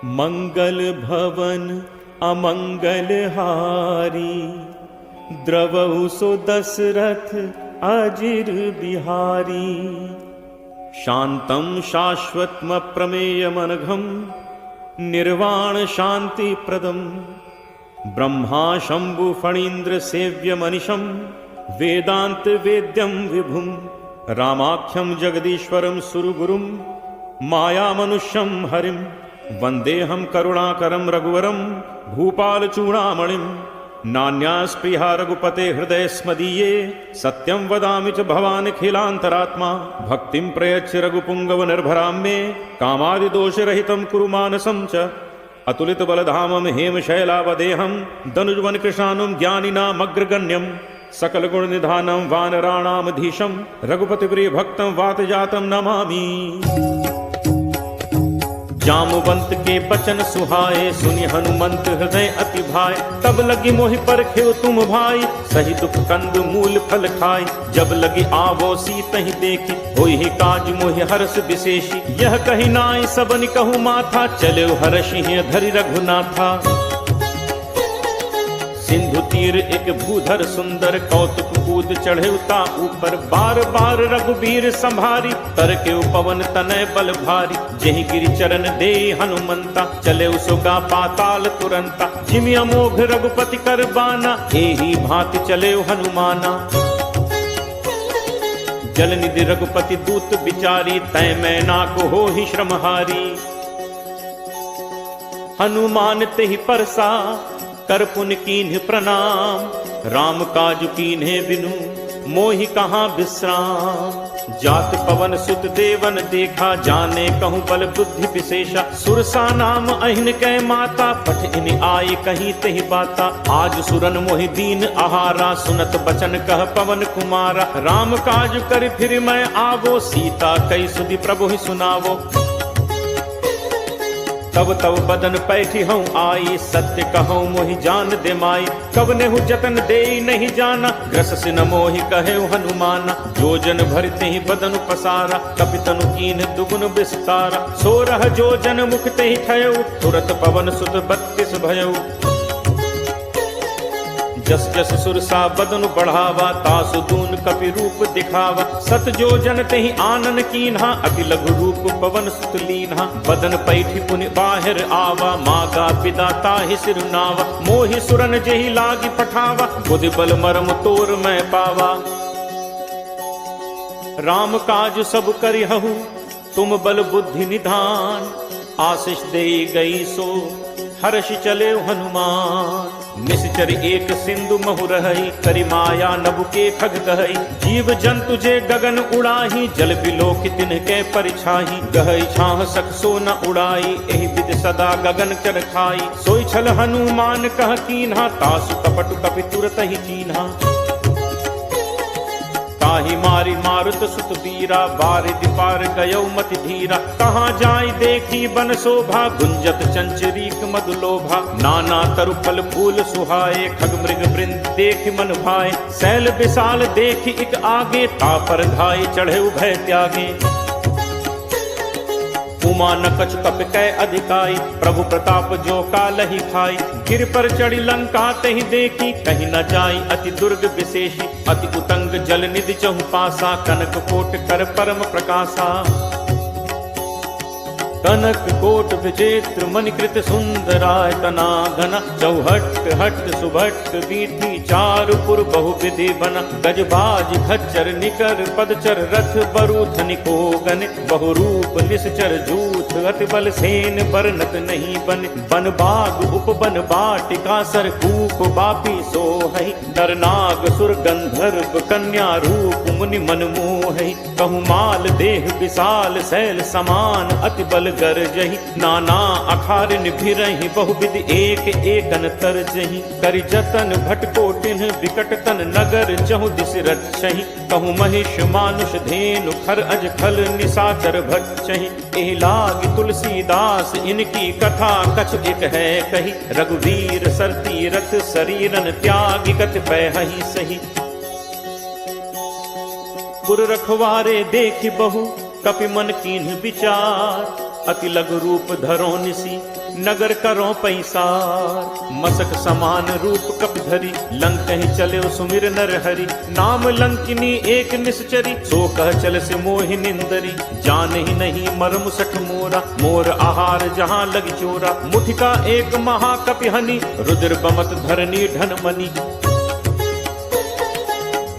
मंगल भवन अमंगल हारी, द्रवहु सो दशरथ अजिर बिहारी। शांतं शाश्वतम प्रमेयमनघं, निर्वाण शांति प्रदम। ब्रह्मा शंभु फणीन्द्र सेव्य मनिशं, वेदांत वेद्यं विभुं। रामाख्यं जगदीश्वरं सुरगुरुं, माया मनुष्यं हरिं। वंदेहं करुणाकरं रघुवरं, भूपाल चूड़ामणिं। नान्यास्पृहा रघुपते हृदय स्मदीये, सत्यं वदामि च भवानिखिलान्तरात्मा। भक्तिं प्रयच्छ रघुपुंगव निर्भरां मे, कामादिदोषरहितं कुरु मानसं च। अतुलित बलधामं हेमशैलावदेहं, दनुजवन कृशानुं ज्ञानिनामग्रगण्यं। सकल गुण निधानं वानराणामधीशं, रघुपति प्रिय भक्तं वातजातं नमामि। जामवंत के बचन सुहाए, सुनि हनुमंत हृदय अति भाए। तब लगी मोहि परखेउ तुम भाई, सही दुख कंद मूल फल खाई। जब लगी आवो सीतहि देखी, होई ही काज मोहि हर्ष विशेषी। यह कही नाई सबनि कहु माथा, चले हर्षि धरि रघुनाथा। सिंधु तीर एक भूधर सुंदर, कौतुक कूद चढ़े उता ऊपर। बार बार रघुबीर संभारी, तर के पवन तनय बल भारी। जेहि गिरि चरण दे हनुमंता, चले उसुगा पाताल तुरंता। जिमि अमोघ रघुपति कर बाना, एहि भांति चले हनुमाना। जल निधि रघुपति दूत बिचारी, तय मैं नाको हो ही श्रमहारी। हनुमान तेहि परसा, कर पुन कीन्ह प्रणाम। राम काज कीन्हे बिनु, मोहि कहाँ विश्राम। जात पवन सुत देवन देखा, जाने कहूँ बल बुद्धि विशेषा। सुरसा नाम अहिन कै माता, पठ इन आए कहीं तहि बाता। आज सुरन मोहि दीन आहारा, सुनत बचन कह पवन कुमारा। राम काज कर फिर मैं आवो, सीता कई सुधि प्रभु ही सुनावो। तब तब बदन पैठी हूँ आई, सत्य कहूँ मोहि जान दे माई। कब नेहु जतन दे नहीं जाना, ग्रस सिन मोहि कहे हनुमाना। जो जन भरते ही बदन पसारा, कपितनु कीन दुगुन विस्तारा। सोरह जो जन मुख ते ही ठयऊ, तुरत पवन सुत 32 भयऊ। जस जस सुरसा बदनु बढ़ावा, तासु दून कपि रूप दिखावा। सत जो जन तेहि आनन कीन्हा, अति लघु रूप पवन सुत लीन्हा। बदन पैठी पुनि बाहिर आवा, मागा पिता ताहि सिरुनावा। मोहि सुरन जेहि लागी पठावा, बुद्धि बल मरम तोर मैं पावा। राम काज सब करिहु, तुम बल बुद्धि निधान। आशीष दे गई सो, हर्ष चले हनुमान। निश्चर एक सिंधु महु रही, करि माया नभु के खग कहई। जीव जंतु जे गगन उड़ाही, जल बिलोक तिनके परिछाही। गहई छाह सक सो न उड़ाई, एहि विधि सदा गगन चर खाई। सोई छल हनुमान कह कीन्हा, तासु कपट कपि तुरत ही चीन्हा। ताहि मारी मारुत सुत वीरा, बारिधि पार गयौ मति धीरा। कहाँ जाय देखी बन शोभा, गुंजत चंचरीक मधुलोभा। नाना तरु फल फूल सुहाए, खग मृग वृंद देख मन भाए। शैल विशाल देखी इक आगे, तापर धाय चढ़े भय त्यागे। उमा न कछु कप कै अधिकाई, प्रभु प्रताप जो कालहि खाई। गिर पर चढ़ी लंका तेहि देखी, कहीं न जाई अति दुर्ग विशेषी। अति उतंग जल निधि चहु पासा, कनक कोट कर परम प्रकाशा। कनक कोट विचित्र मणिकृत सुंदरायतना घना। चौहट हट सुभट वीथि, चारुपुर बहुविधि बना। गजबाज खच्चर निकर पदचर, रथ बरूथ निको गन। बहुरूप निश्चर जूथ, अति बल सेन बरनत नहीं बन। बन बाग उपवन बाटिका, सर कूप बापी सोहई। नर नाग सुर गंधर्व कन्या, रूप मुनि मन मोहई। कहु माल देह विशाल, शैल समान अति बल गरजहि। नाना अखारिन भिरहि, बहुविधि एक एकन तरजहि। करि जतन भटको तिन्ह, विकट तन नगर चहु दिस रक्षहि। कहु महिष मानुष धेनु, खर अज खल निशाचर भक्षहि। एहि लागी तुलसीदास, इनकी कथा कछु एक है कही। रघुवीर सर तीरथ, शरीरन त्यागी गत पैहि सही। पुर रखवारे देखि बहु, कपि मन कीन्ह विचार। अति लघु रूप धरो निसी, नगर करो पैसार। मसक समान रूप कप धरी, लंक ही चले सुमिर नर हरि। नाम लंकिनी एक निश्चरी, सो कह चल से मोहि निंदरी। जान ही नहीं मर्म सठ मोरा, मोर आहार जहाँ लग चोरा। मुठिका एक महाकपिहनि, रुद्र बमत धरनी धन मनी।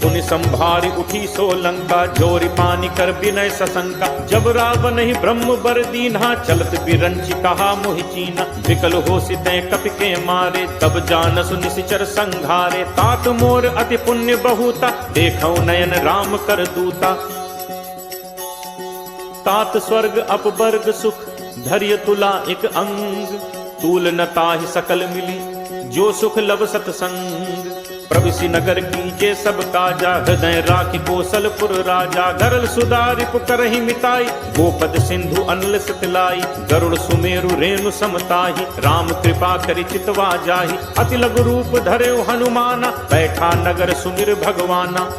पुनि संभारी उठी सो लंका, जोरी पानी कर बिनय सशंका। जब रावण ही ब्रह्म बर दीन्हा, चलत बिरंची कहा मोहि चीना। विकल हो सिते कपि के मारे, तब जानसु निशिचर संघारे। तात मोर अति पुण्य बहुता, देखौ नयन राम कर दूता। तात स्वर्ग अपवर्ग सुख, धैर्य तुला एक अंग। तूल न ताहि सकल मिली, जो सुख लब सतसंग। प्रविशि नगर कीजे सब काजा, हृदय राखि कौशलपुर राजा। गरल सुधारि पुकरहि मिताई, गोपद सिंधु अनल सतलाई। गरुड़ सुमेरु रेणु समताहि, राम कृपा करि चितवा जाहि। अति लघु रूप धरे हनुमाना, बैठा नगर सुमिर भगवाना।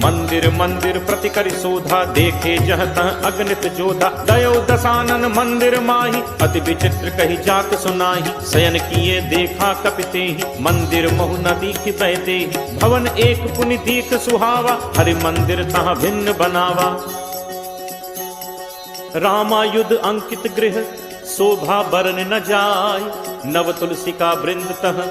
मंदिर मंदिर प्रति करि शोधा, देखे जह तह अगणित जोधा। दयो दसानन मंदिर माही, अति विचित्र कही जात सुनाही। शयन किए देखा कपितेहि, मंदिर महु न दीखि बैदेहि। भवन एक पुनि दीख सुहावा, हरि मंदिर तहाँ भिन्न बनावा। रामायुध अंकित गृह, शोभा बरन न जाय। नव तुलसिका वृंद तह,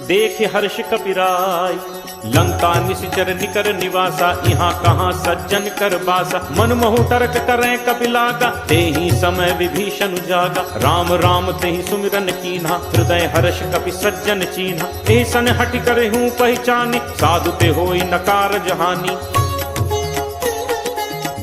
देख हर्ष कपिराय। लंका निशिचर निकर निवासा, यहाँ कहाँ सज्जन कर बासा। मन महु तर्क करें कपिलागा, तेहि समय विभीषण जागा। राम राम तेहि सुमिरन कीन्हा, हृदय हर्ष कपि सज्जन चीन्हा। एहि सन हटि करे हूँ पहचानी, साधु ते होई नकार जहानी।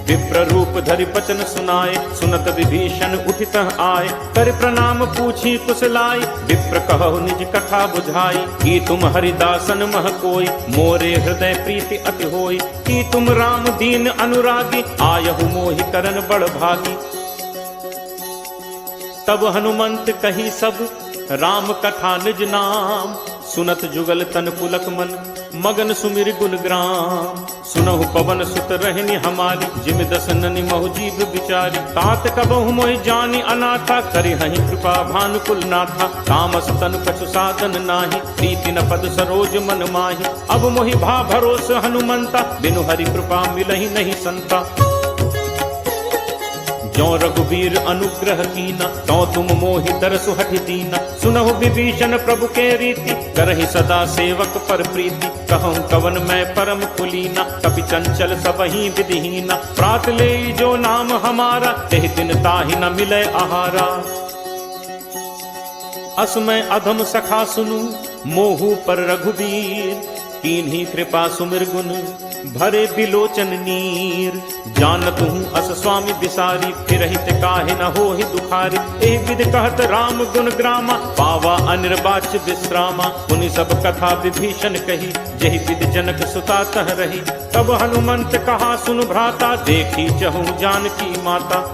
विप्र रूप धरि बचन सुनाए, सुनत विभीषण उठित आए। कर प्रणाम पूछी कुशलाई, विप्र कहु निज कथा बुझाई। कि तुम हरिदासन मह कोई, मोरे हृदय प्रीति अति होई। कि तुम राम दीन अनुरागी, आयहु मोहि करन बड़ भागी। तब हनुमंत कही सब, राम कथा निज नाम। सुनत जुगल तन पुलक मन, मगन सुमिर गुण ग्राम। सुनहु पवन सुत रहनि हमारी, जिम दस ननि महु जीव बिचारी। तात कबहु मोहि जानी अनाथा, करिहहि कृपा भानुकुल नाथा। तामस तन कछु साधन नाही, प्रीति न पद सरोज मन माही। अब मोहि भा भरोस हनुमंता, बिनु हरि कृपा मिलहि नहीं संता। जो रघुवीर अनुग्रह कीना, तो तुम मोहि दरसु हठि दीना। सुनहु विभीषण प्रभु के रीति, करहि सदा सेवक पर प्रीति। कहूँ कवन मैं परम कुलीना, कपि चंचल सबहि विधिहीना। प्रात ले जो नाम हमारा, तेहि दिन ताहि न मिले आहारा। असमय अधम सखा सुनु, मोहु पर रघुवीर। कीन्ही कृपा सुमिर गुण, भरे बिलोचन नीर। जानत हूँ अस स्वामी बिसारी, फिरहित काहे न होहि दुखारी। एहि विधि कहत राम गुण ग्रामा, पावा अनिर्वाच्य विश्रामा। पुनि सब कथा विभीषण कही, जहि विधि जनक सुता तह रही। तब हनुमंत कहा सुन भ्राता, देखी चहु जानकी माता।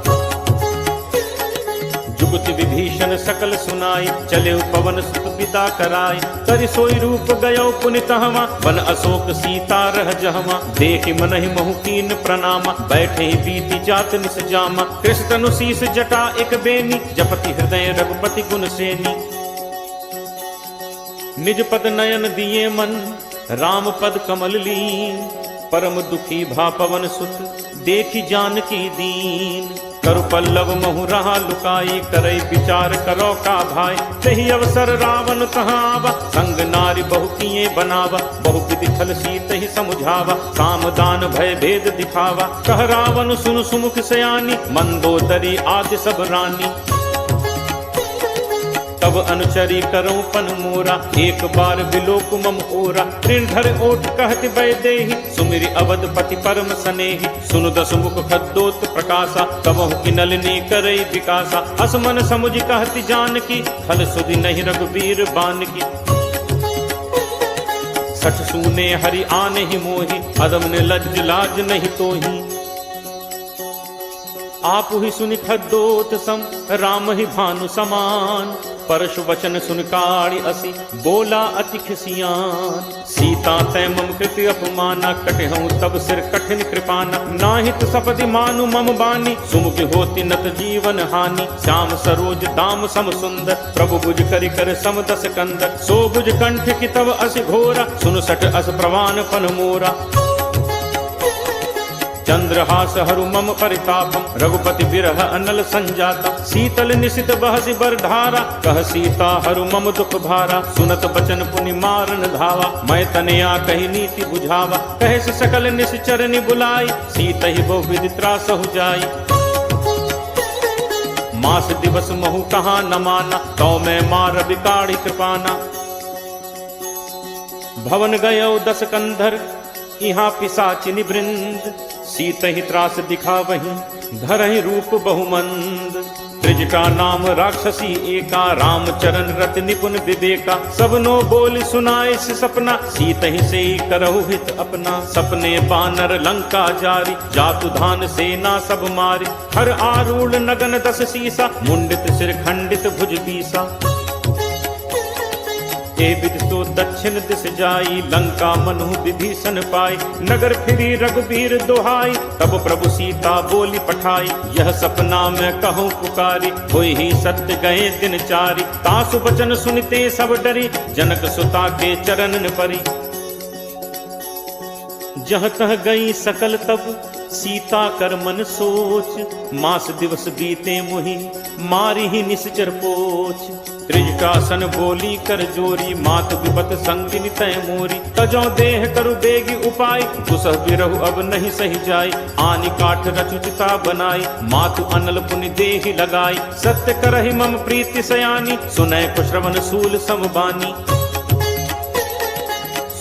जुगति विभीषण सकल सुनाई, चले पवन सुत पिता कराई। करि सोई रूप गयो पुनि तहवा, वन अशोक सीता रह जहवा। देखि मनहि महु कीन प्रणामा, बैठे ही बीती जात निस जामा। कृष्ण तनु शीस जटा एक बेनी, जपति हृदय रघुपति गुण सेनी। निज पद नयन दिए मन, राम पद कमल लीन। परम दुखी भा पवन सुत, देखि जानकी दीन। करु पल्लव महु रहा लुकाई, करई विचार करो का भाई। सही अवसर रावण तहाँ आवा, संग नारी बहु किए बनावा। बहु विधि छल सीत ही समुझावा, साम दान भय भेद दिखावा। कह रावण सुन सुमुख सयानी, मंदोदरी आदि सब रानी। तब अनुचरी करऊं पन मोरा, एक बार बिलोक मम ओरा। ऋण धर ओट कहति बैदेहि, सुमिरि अवधपति परम सनेहि। सुनु दस मुख खद्दोत प्रकाशा, कबहु की नलिनी करई विकासा। असमन समुझ कहति जानकी, खल सुधि नहीं रघुवीर बानकी। सठ सूने हरि आने ही मोहि, अदम ने लज्ज लाज नहीं तोहि। आप ही सुनि खद्दोत सम, राम ही भानु समान। परशु वचन सुन काढ़ी असी बोला अति खिसियान। सीता तै मम कृति अपमाना कटहूँ तब सिर कठिन कृपाना। नाहित सपदि मानु मम बानी सुमुख होती नत जीवन हानि। श्याम सरोज दाम सम सुंदर प्रभु भुज करि कर सम दस कंदर। सो भुज कंठ की तब अस घोरा सुन सठ अस प्रवान पन मोरा। चंद्रहास हरु मम परितापम रघुपति बिरह अनल संजाता। शीतल निशित बहसि बर धारा कह सीता हरु मम दुख भारा। सुनत बचन पुनि मारन धावा मैं तनया कही नीति बुझावा। कहे से सकल निश्चरनि बुलाई सीतहि बहु विधि त्रासहु जाई। मास दिवस महु कहा न माना तो मैं मार बिकाड़ी कृपाना। भवन गयो दस कंधर यहाँ पिशाचिनी वृंद। सीत ही त्रास दिखा वहीं धरहि रूप बहुमंद। त्रिजटा नाम राक्षसी एका रामचरण रति निपुण विवेका। सबनो बोल सुनाए से सपना सीत ही से करहु हित अपना। सपने बानर लंका जारी जातु धान सेना सब मारी। हर आरूढ़ नगन दस सीसा मुंडित सिर खंडित भुज बीसा। विधि तो दक्षिण दिस जाई लंका मनु विभीषण पाई। नगर फिरी रघुबीर दोहाई तब प्रभु सीता बोली पठाई। यह सपना मैं कहूँ पुकारी होई ही सत्य गए दिन चारी। तासु बचन सुनते सब डरी जनक सुता के चरणन परी। जह तह गई सकल तब सीता कर मन सोच। मास दिवस बीते मुहि मारी ही निश्चर पोच। त्रिजटासन बोली कर जोरी मात विपत संगिनी तय मोरी। तजो देह करु बेगी उपाय दुसह बिरहु अब नहीं सही जाय। आनि काठ रचुचिता बनाई मातु अनल पुनि देहि लगाई। सत्य करहि मम प्रीति सयानी सुनय को श्रवण सूल समबानी।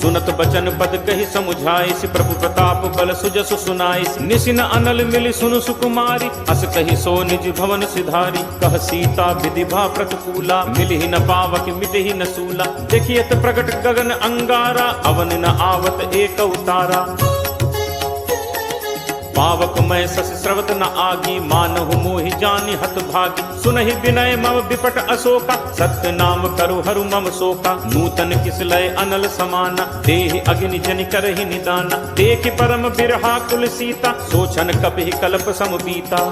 सुनत बचन पद कही समुझाई प्रभु प्रताप बल सुजस सुनाई। निसिन अनल मिली सुनु सुकुमारी अस कही सो निज भवन सिधारी। कह सीता विधि भा प्रतिकूला मिलि न पावक मिटहि न सूला। देखियत प्रकट गगन अंगारा अवन न आवत एक उतारा। पावक मैं सस स्रवत न आगी मानहु मोहि जानि हत भागी। सुनहि विनय मम विपट अशोका सत्य नाम करु हरु मम शोका। नूतन किसलय अनल समाना देहि अग्नि जनि करहि निदाना। देखि परम बिरहा कुल सीता सोचन कपिहि कल्प सम बीता।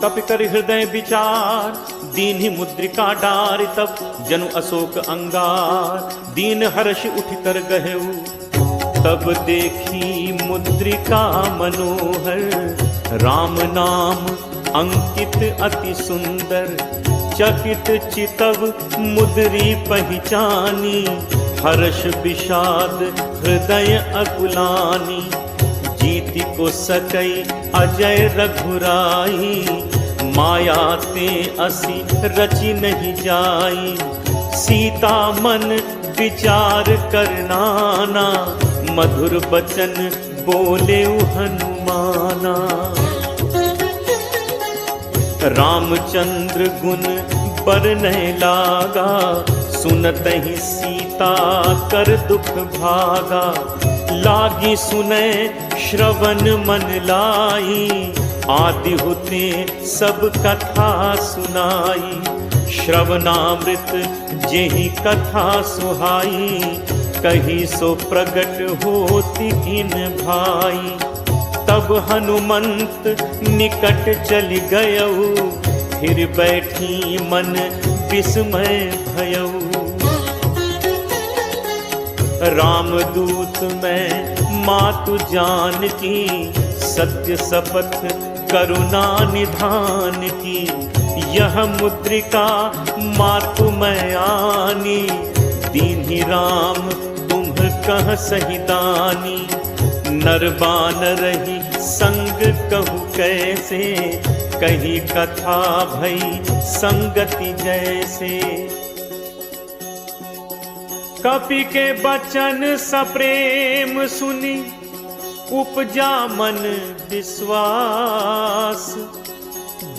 कपि कर हृदय विचार दीन्हि मुद्रिका डारि तब। जनु अशोक अंगार दीन हर्ष उठ कर गहेऊ। तब देखी मुद्रिका मनोहर राम नाम अंकित अति सुंदर। चकित चितव मुद्री पहचानी हर्ष विषाद हृदय अकुलानी। जीति को सकई अजय रघुराई माया ते असी रचि नहीं जाई। सीता मन विचार करनाना मधुर बचन बोले हनुमाना। रामचंद्र गुण बरनय लागा सुनत ही सीता कर दुख भागा। लागी सुने श्रवण मन लाई आदि होते सब कथा सुनाई। श्रवणामृत जेहि कथा सुहाई कही सो प्रगट होती इन भाई। तब हनुमंत निकट चल गयऊ फिर बैठी मन विस्मय भयऊ। रामदूत मैं मातु जान की सत्य शपथ करुणा निधान की। यह मुद्रिका मातु मैं आनी दीन्हि राम तुम कह सही दानी। नरबान रही संग कहु कैसे कही कथा भई संगति जैसे। कपि के बचन सप्रेम सुनी उपजा मन विश्वास।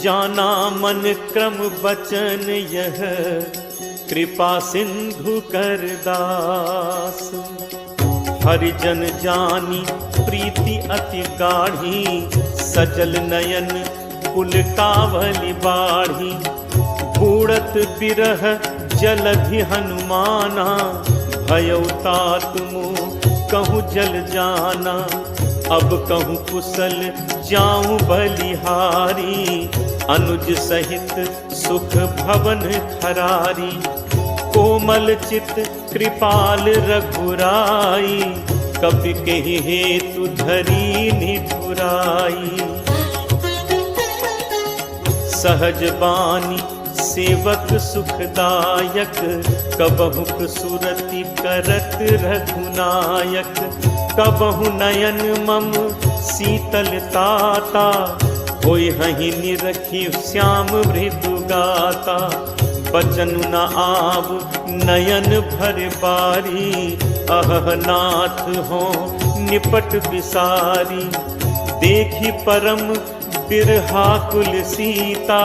जाना मन क्रम बचन यह कृपा सिंधु कर दास। हरिजन जानी प्रीति अति गाढ़ी सजल नयन कुल कावली बाढ़ी। उड़त बिरह जलधि हनुमाना, भयउ तात मोह कहूँ जल जाना। अब कहूँ कुशल जाऊं बलिहारी, अनुज सहित सुख भवन खरारी। कोमल चित कृपाल रघुराई, कपि केहि हेतु धरी निठुराई। सहज बानी सेवक सुखदायक, कबहु सुरति करत रघुनायक। कबहु नयन मम शीतलताता, होय हहि निरखि श्याम मृदु गाता। बचन न आव नयन भर बारी, अह नाथ हो निपट बिसारी। देखी परम बिरहा कुल सीता,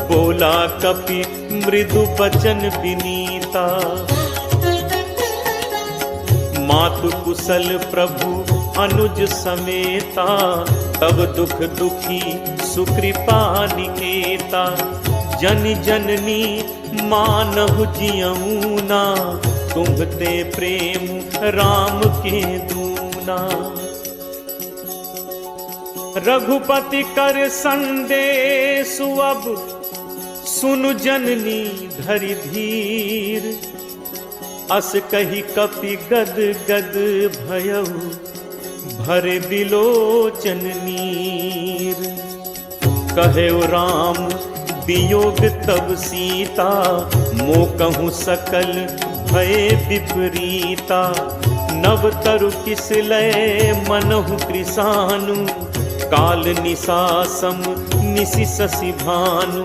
बोला कपि मृदु बचन विनीता। मातु कुशल प्रभु अनुज समेता, तब दुख दुखी सुकृपा निकेता। जन जननी मानहु जियऊना, तुम्हते प्रेम राम के दूना। रघुपति कर संदेशु अब, सुनु जननी धरि धीर। अस कही कपि गद गद भयउ, भरे बिलोचन नीर। कहेउ राम वियोग तब सीता, मो कहूँ सकल भय विपरीता। नव तरु किस लय मनहु कृसानु, काल निसासम निसि शशि भानु।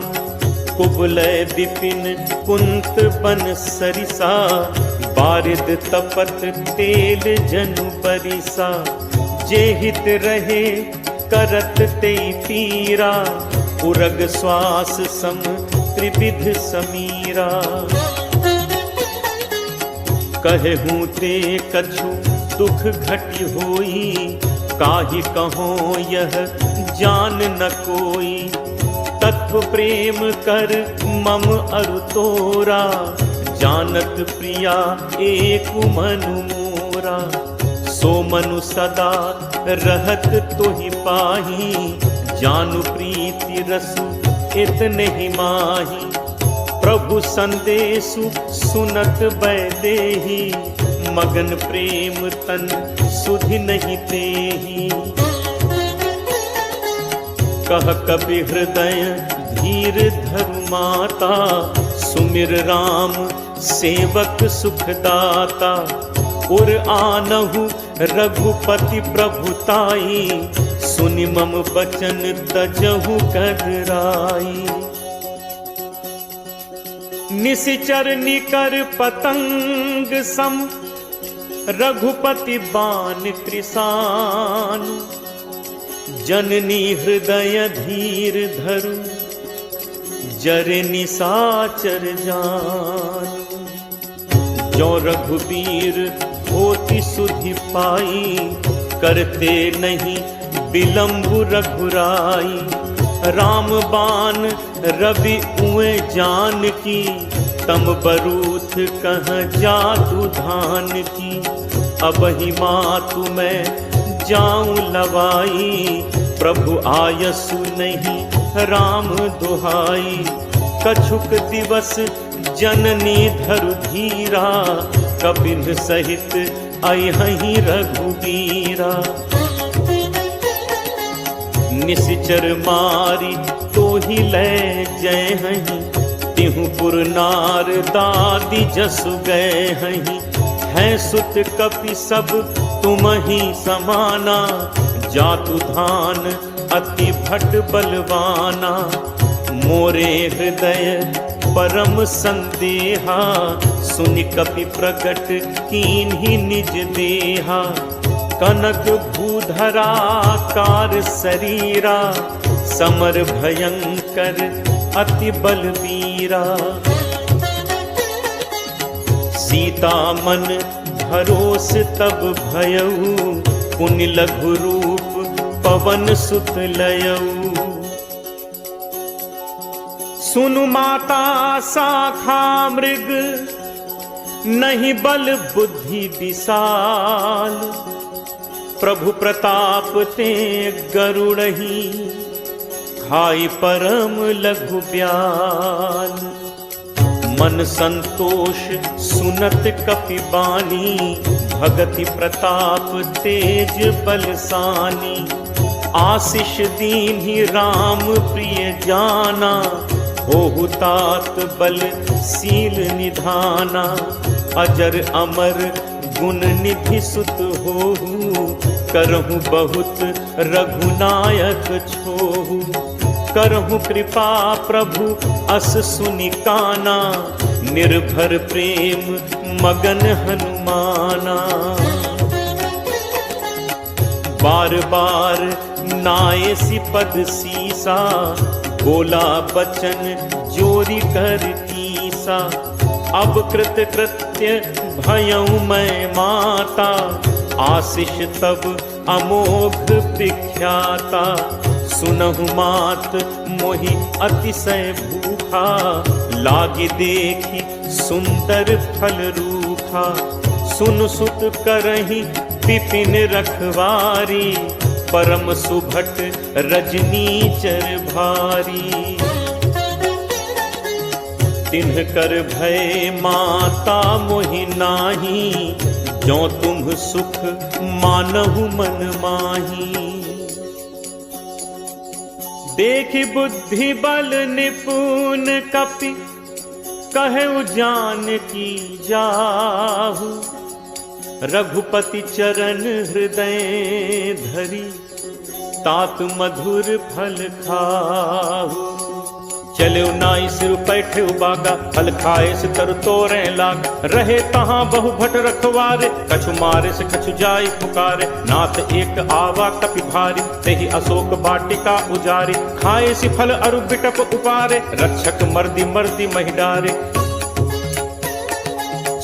कुबलय विपिन कुंत बन सरिसा, बारिद तपत तेल जनु परिसा। जे हित रहे करत ते पीरा, उरग श्वास सम त्रिविध समीरा। कहूँ ते कछु दुख घटि होई, काहि कहो यह जान न कोई। तत्व प्रेम कर मम अरु तोरा, जानत प्रिया एक मनु मोरा। सो मनु सदा रहत तोहि पाही, जानु प्रीति रसु इतने ही माही। प्रभु संदेशु सुनत बैदेही, मगन प्रेम तन सुधि नहीं तेही। कह कपि हृदय धीर धरु माता, सुमिर राम सेवक सुखदाता। उर आनहु रघुपति प्रभुताई, सुनि मम बचन तजहु कदराई। निशिचर निकर पतंग सम, रघुपति बान कृसान। जननी हृदय धीर धरु, जरे निसाचर जान। जो रघुबीर होति सुधि पाई, करते नहीं विलंब रघुराई। राम बान रवि उए जान की, तम बरूथ कह जातु धान की। अब ही मातु मैं जाऊं लवाई, प्रभु आयसु नहीं राम दुहाई। कछुक दिवस जननी धरु धीरा, कपिन सहित अयहि रघुबीरा। निशिचर मारी तो ही ले जय हहीं, तिहु पुर नार दादी जसु गए हहीं। हैं सुत कपि सब तुम ही समाना, जातु धान अति भट बलवाना। मोरे हृदय परम संदेहा, सुनि कपि प्रकट कीन्ही निज देहा। कनक भूधराकार शरीरा, समर भयंकर अति बलवीरा। सीता मन भरोस तब भयऊ, पुनि लघु रूप पवन सुत लयऊ। सुनु माता शाखा मृग, नहीं बल बुद्धि विशाल, प्रभु प्रताप ते गरुड़ही, खाई परम लघु ब्याल। मन संतोष सुनत कपि बानी, भगति प्रताप तेज बलसानी। आशीष दीन्हि राम प्रिय जाना, होहु तात बल सील निधाना। अजर अमर गुण निधि सुत होहु, करहु बहुत रघुनायक छोहु। करहु कृपा प्रभु अस सुनि काना, निर्भर प्रेम मगन हनुमाना। बार बार नायसी पद सीसा, बोला बचन जोरी कर कीसा। अब कृत कृत्य भयउ मैं माता, आशीष तब अमोघ विख्याता। सुनहु मात मोहि अतिशय भूखा, लागी देखी सुंदर फल रूखा। सुन सुत करहि विपिन रखवारी, परम सुभट रजनीचर भारी। तिन्ह कर भय माता मोहि नाही, जो तुम सुख मानहु मन माही। देखि बुद्धि बल निपुण कपि, कहु जानकी जाहु। रघुपति चरण हृदय धरी, तात मधुर फल खाहु। चले नाई सिर पैठे बागा, फल खाए से तरु तोरे लाग। रहे तहाँ बहु भट रखवारे, कछु मारे से कछु जाई पुकारे। नाथ एक आवा कपि भारी, तेहि अशोक वाटिका उजारी। खाए सि फल अरु बिटप उपारे, रक्षक मर्दी मर्दी महिडारे।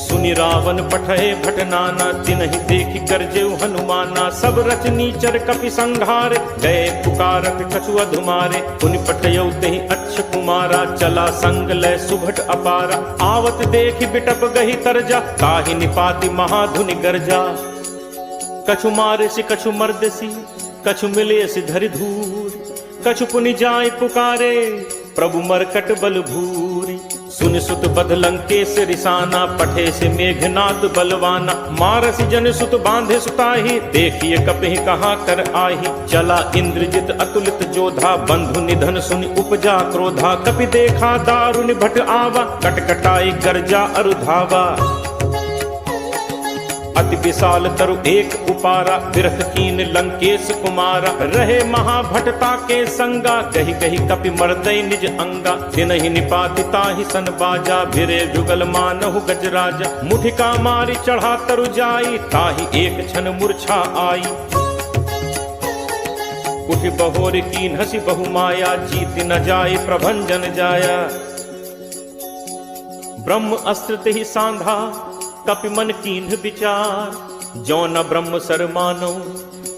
सुनि रावण पठे भट नाना, तिन्हि देखि करजेउ हनुमाना। सब रचनीचर कपि संघारे, गए पुकारत कछु अधुमारे। पुनि पठयउ तेहि अच्छ कुमारा, चला संग लय सुभट अपारा। आवत देखि बिटप गही तरजा, ताहि निपाति महाधुनि गर्जा। कछु मारे सि कछु मर्दसी, कछु मिले सि धरि धूर। कछु पुनि जाय पुकारे, प्रभु मरकट बल भूरी। सुन सुत बध लंकेश रिसाना, पठे से मेघनाद बलवाना। मारस जन सुत बांधे सुताही, देखिए कपहि कहाँ कर आही। चला इंद्रजित अतुलित जोधा, बंधु निधन सुनि उपजा क्रोधा। कपि देखा दारुनि भट आवा, कटकटाई गर्जा अरुधावा। अति विशाल तरु एक उपारा, बिरथ कीन लंकेश कुमारा। रहे महाभटता के संगा, कही कही कपि मर्दय निज अंगा। तिनहि निपाति ताहि सन बाजा, भिरे जुगल मानहु गजराजा। मुठिका मारी चढ़ा तरु जाई, ताहि एक क्षण मूर्छा आई। उठि बहोर कीन हसी बहु माया, जीत न जाय प्रभंजन जाया। ब्रह्म अस्त्र तेहि सांधा, कपि मन कीन्ह विचार। जो न ब्रह्म सर मानो,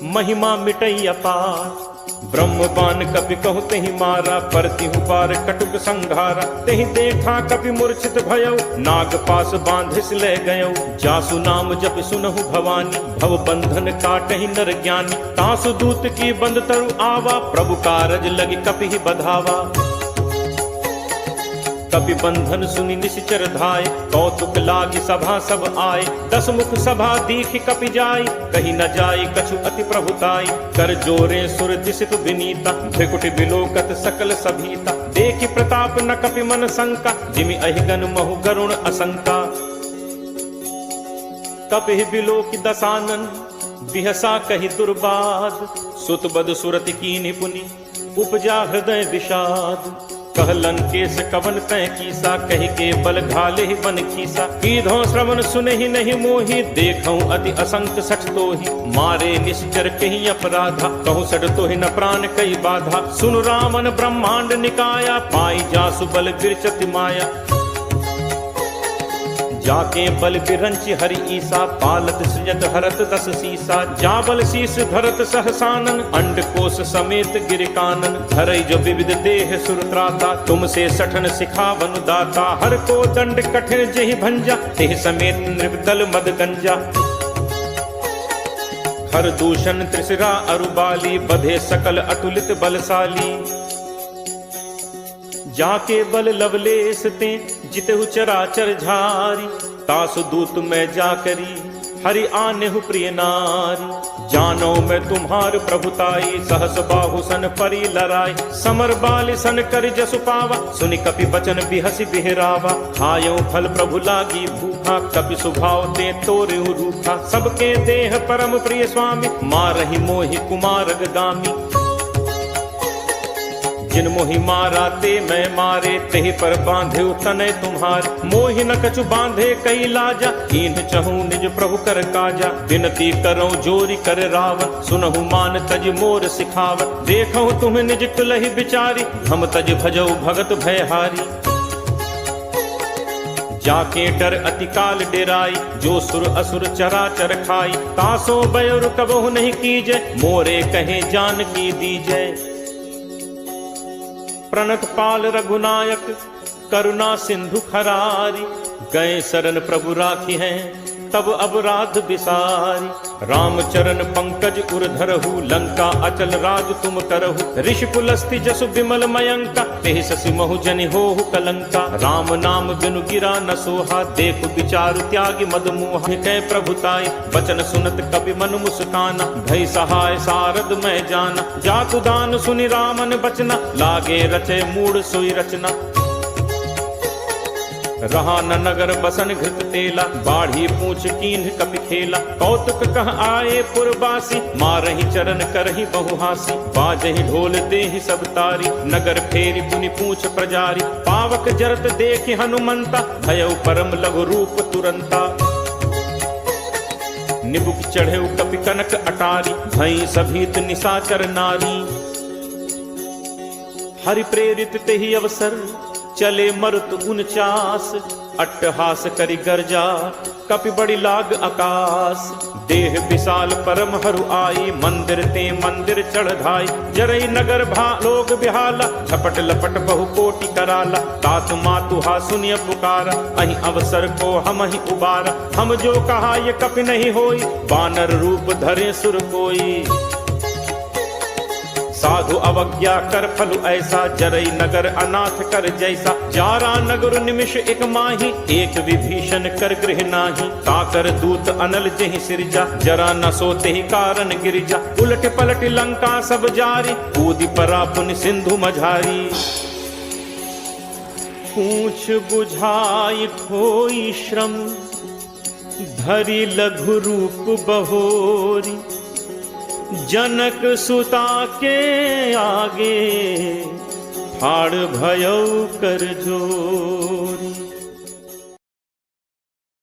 महिमा मिटई अपार। ब्रह्म बान कपि कहु तेहि मारा, परतिहु पार कटुक संघारा। तेहि देखा कपि मूर्छित भयउ, नाग पास बांधिस ले गयउ। जासु नाम जप सुनहु भवानी, भव बंधन काटहि नर ज्ञानी। तासु दूत की बंद तरु आवा, प्रभु कारज लगी कपि बधावा। कपि बंधन सुनि निश्चर धाय, कौतुक लागी सभा सब आए। दस मुख सभा दीखि कपि जाई, कही न जाई कछु अति प्रभुताई। कर जोरे सुर दिसित विनीता, भृकुटि बिलोकत सकल सभीता। देखि प्रताप न कपि मन शंका, जिमि अहिगन महु गरुण असंका। कपि बिलोकि दसानन, बिहसा कहि दुर्बाद। सुत बद सुरति कीन्हि पुनि, उपजा हृदय विषाद। कहलन केस कवन तय कीसा, कही के बल घाले ही बन खीसा। कीधो श्रवण सुनहि नहीं मोहि, देखऊं अति असंख्य सठ तोहि। मारे निश्चर कही अपराधा, कहूँ सड तोहि न प्राण कई बाधा। सुन रामन ब्रह्मांड निकाया, पाई जासु बल गिरचति माया। जाके बल बिरंच हरि ईसा, पालत सृजत हरत दस सीसा। जाबल शीस धरत सहसानन, अंड कोश समेत गिर कानन। धरई जो विविध देह सुरत्राता, तुमसे सठन सिखावन दाता। हर को दंड कठिन जहि भंजा, तेह समेत नृपदल मद गंजा। हर दूषण त्रिशिरा अरुबाली, बधे सकल अतुलित बलशाली। जाके बल लवलेस ते, जितहु चराचर झारी। तासु दूत मैं जाकरी, हरि आनेहु प्रिय नारी। जानो मैं तुम्हार प्रभुताई, सहस बाहु सन परी लराई। समर बाल सन कर जसु पावा, सुनि कपि बचन बिहसि बिहरावा। खायो फल प्रभु लागी भूखा, कपि सुभाव ते तोरे रूखा। सबके देह परम प्रिय स्वामी, मारहि मोहि कुमारग गामी। जिन मोहि मारा ते मैं मारे, तेहि पर बांधे तनय तुम्हार। मोहि न कछु बांधे कई लाजा, कीन्ह चहु निज प्रभु कर काजा। विनती करो जोरी कर रावत, सुनहु मान तज मोर सिखावत। देखो तुम निज तुलहि बिचारी, हम तज भजौ भगत भयहारी। जाके डर अति काल डेराई, जो सुर असुर चराचर खाई। तासो बयरु कबहु नहीं कीजय, मोरे कहे जान की दीजय। प्रणत पाल रघुनायक, करुणा सिंधु खरारी। गए शरण प्रभु राखी हैं, तब अपराध बिसारी। रामचरण पंकज उर धरहु, लंका अचल राज तुम करहु। ऋषि पुलस्ति जसु विमल मयंका, तेहि शशि महु जनि होहु कलंका। राम नाम बिनु गिरा न सोहा, देखु विचारु त्यागी मद मोहा। कै प्रभुताई बचन सुनत कपि मन मुस्काना, भई सहाय सारद मैं जाना। जातु दान सुनि रामन बचना, लागे रचे मूढ़ सोई रचना। रहा न नगर बसन घृत तेला, बाढ़ी पूछ कीन्ह कपि खेला। कौतुक कह आए पुरवासी, मारहि चरण करहि बहुहासी। बाजहि ढोल देहि सब तारी, नगर फेरी पुनि पूछ प्रजारी। पावक जरत देखि हनुमंता, भयउ परम लघु रूप तुरंता। निबुक चढ़ेउ कपि कनक अटारी, भई सभीत निशाचर नारी। हरि प्रेरित तेहि अवसर, चले मरुत 49। अट्टहास करि गर्जा, कपि बड़ी लाग आकाश। देह विशाल परम हरु आई, मंदिर ते मंदिर चढ़ाई। जरई नगर भा लोग बिहाला, झपट लपट बहु कोटि कराला। तात मातु हा सुनिय पुकारा, अहि अवसर को हम ही उबारा। हम जो कहा ये कपि नहीं होई, बानर रूप धरे सुर कोई। साधु अवज्ञा कर फलु ऐसा, जरई नगर अनाथ कर जैसा। जारा नगर निमिष एक माही, एक विभीषण कर गृह नाही। ताकर दूत अनल जहि सिरजा, जरा न सोते ही कारण गिरिजा। उलट पलट लंका सब जारी, कूदि परा पुनि सिंधु मझारी। पूछ बुझाई खोई श्रम, धरि लघु रूप बहोरी। जनक सुता के आगे, फाड़ भयउ कर जोर।